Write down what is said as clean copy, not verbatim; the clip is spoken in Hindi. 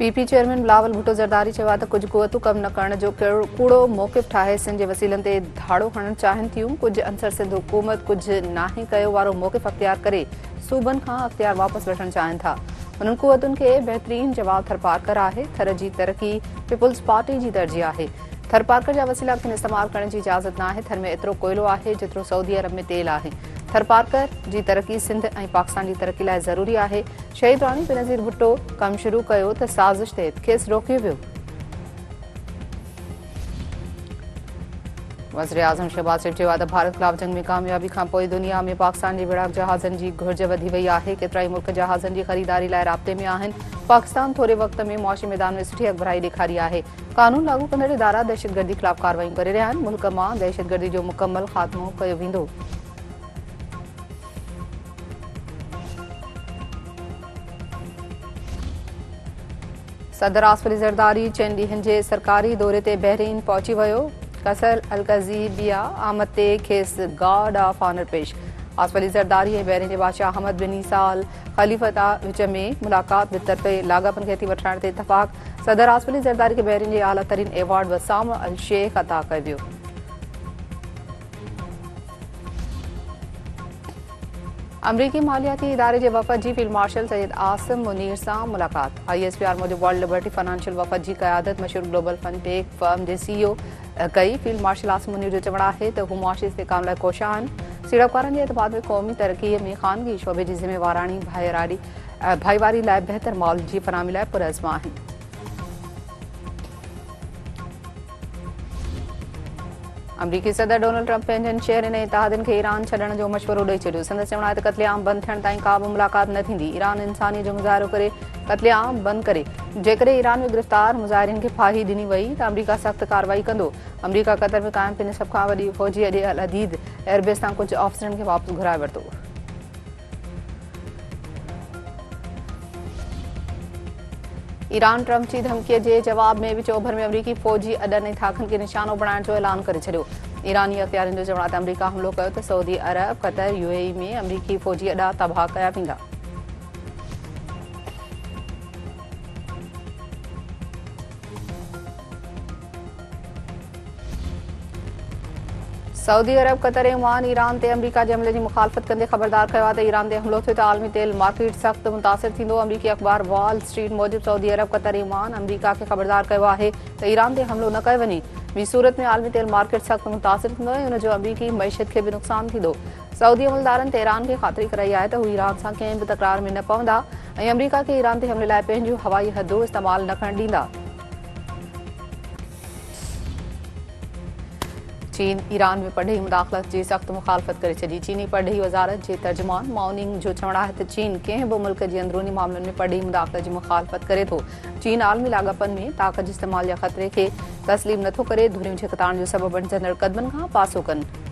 पीपी चेयरमैन बिलावल भुट्टो ज़रदारी चयो आहे त कुझु क़ुवतूं कम न करण जो कूड़ो मौक़िफ़ ठाहे सिंध जे वसीलनि ते धाड़ो हणणु चाहिनि थियूं। कुझु अंसर सिंध हुकूमत कुझु नाहे कयो वारो मौक़िफ़ अख़्तियार करे सूबनि खां अख़्तियार वापसि वठणु चाहिनि था। उन्हनि क़ुवतुनि खे बहितरीन जवाब थरपारकर आहे। थर जी तरक़ी पीपुल्स पार्टी जी तरजीह आहे। थरपारकर जा वसीला खे इस्तेमाल करण जी इजाज़त न आहे। थर में एतिरो कोयलो आहे जेतिरो सऊदी अरब में तेल आहे। थरपारकर जी तरक़ी सिंध ऐं पाकिस्तान जी तरक़ी लाइ ज़रूरी आहे। शहीद राणी बेनज़ीर भुट्टो कमु शुरू कयो त साज़िश ते खेसि रोकियो वियो। वज़ीर आज़म शहबाज शरीफ़ चयो आहे त भारत ख़िलाफ़ जंग में कामयाबी खां पोइ दुनिया में पाकिस्तान जे विड़ाक जहाज़नि जी घुर्ज वधी वई आहे। केतिराई मुल्क जहाज़नि जी ख़रीदारी लाइ राब्ते में आहिनि। पाकिस्तान थोरे वक़्त में मुआशी मैदान में सुठी अॻुवाई ॾेखारी आहे। क़ानून लागू कंदड़ इदारा दहशतगर्दी ख़िलाफ़ कार्रवाई करे रहिया आहिनि। मुल्क मां दहशतगर्दी जो मुकमल ख़ात्मो कयो वेंदो। सदर आसिफ अली ज़रदारी 4 ॾींहनि जे सरकारी दौरे ते बहरीन पहुची वियो। कसर अलकज़ीबिया आमद ते खेसि गार्ड ऑफ ऑनर पेश। आसिफ अली ज़रदारी ऐं बहरीन जे बादशाह अहमद बिन ईसाल ख़लीफ़ा विच में मुलाक़ात बितरफ़े लाॻापन खे हथी वठण ते इतफ़ाक़। सदर आसिफ अली ज़रदारी खे बहरीन जे आला तरीन एवॉर्ड वसाम अल शेख अता कयो वियो। अमरीकी मालियाती इदारे जे वफ़द जी फील्ड मार्शल सैयद आसिम मुनीर सां मुलाक़ात। ISPR मूजिबि वर्ल्ड लिबर्टी फाइनेंशियल वफ़द जी क़यादत मशहूर ग्लोबल फनटेक फर्म जे CEO कई। फील्ड मार्शल आसिम मुनीर जो चवणु आहे त हू मुआशी इस्तेहकाम लाइ कोशिश आहिनि। सीड़पकारनि जे एतमाद में क़ौमी तरक़ीअ में ख़ानगी शोबे जी ज़िम्मेवाराणी भाईवारी लाइ बहितर माहौल जी फरहमी लाइ पुरज़्म आहिनि। अमरीकी सदर डोनाल्ड ट्रंप पंहिंजनि शहरनि ऐं इतिहादनि खे ईरान छॾण जो मशवरो ॾेई छॾियो। संदसि चवणु आहे त क़त्लेआम बंदि थियण ताईं का बि मुलाक़ात न थींदी। ईरान इंसानियत जो मुज़ाहिरो करे क़त्लेआम बंदि करे। जेकॾहिं ईरान में गिरफ़्तार मुज़ाहिरीन खे फाही ॾिनी वई त अमरीका सख़्त कार्रवाई कंदो। अमरीका क़तर में क़ाइमु पंहिंजे सभ खां वॾी फ़ौजी अॾे अल अदीद एयरबेस तां कुझु ऑफिसरनि खे वापसि घुराए वरितो। ईरान ट्रंप जी धमकीअ जे जवाब में विच ओभर में अमरीकी फ़ौजी अॾनि ऐं थाकनि खे निशानो बणाइण जो ऐलान करे छॾियो। ईरानी अख़्तियारनि जो चवणु आहे त अमरीका हमिलो कयो त सऊदी अरब क़तर UAE में अमरीकी फ़ौजी अॾा तबाह कया वेंदा। सऊदी अरब क़तर ऐं ओमान ईरान ते अमरीका जे हमले जी मुख़ालफ़त कंदे ख़बरदार कयो आहे त ईरान ते हमलो थियो त आलमी तेल मार्केट सख़्त मुतासिर थींदो। अमरीकी अख़बार वॉल स्ट्रीट मूजिबि सऊदी अरब क़तर ऐं ओमान अमरीका खे ख़बरदार कयो आहे त ईरान ते हमलो न कयो वञे। ॿी सूरत में आलमी तेल मार्केट सख़्त मुतासिर थींदो ऐं हुन जो अमरीकी मईशत खे बि नुक़सानु थींदो। सऊदी अमलदारनि ते ईरान खे ख़ातिरी कराई आहे त हू ईरान सां कंहिं बि तकरार में न पवंदा ऐं अमरीका खे ईरान ते हमले लाइ पंहिंजूं हवाई हदूं इस्तेमालु न करणु ॾींदा। चीन ईरान में पढ़ई मुदाख़लत जी सख़्त मुख़ालफ़त करे छॾी। चीनी पढ़ई वज़ारत जे तर्जुमान माओनिंग जो चवणु आहे त चीन कंहिं बि मुल्क जे अंदरूनी मामलनि में पढ़ई मुदाख़लत जी मुख़ालफ़त करे थो। चीन आलमी लाॻापन में ताक़त जे इस्तेमाल जे ख़तरे खे तस्लीम नथो करे। धुरियूं झिकताइण जो सबबु बणिजंदड़ क़दमनि खां पासो कनि।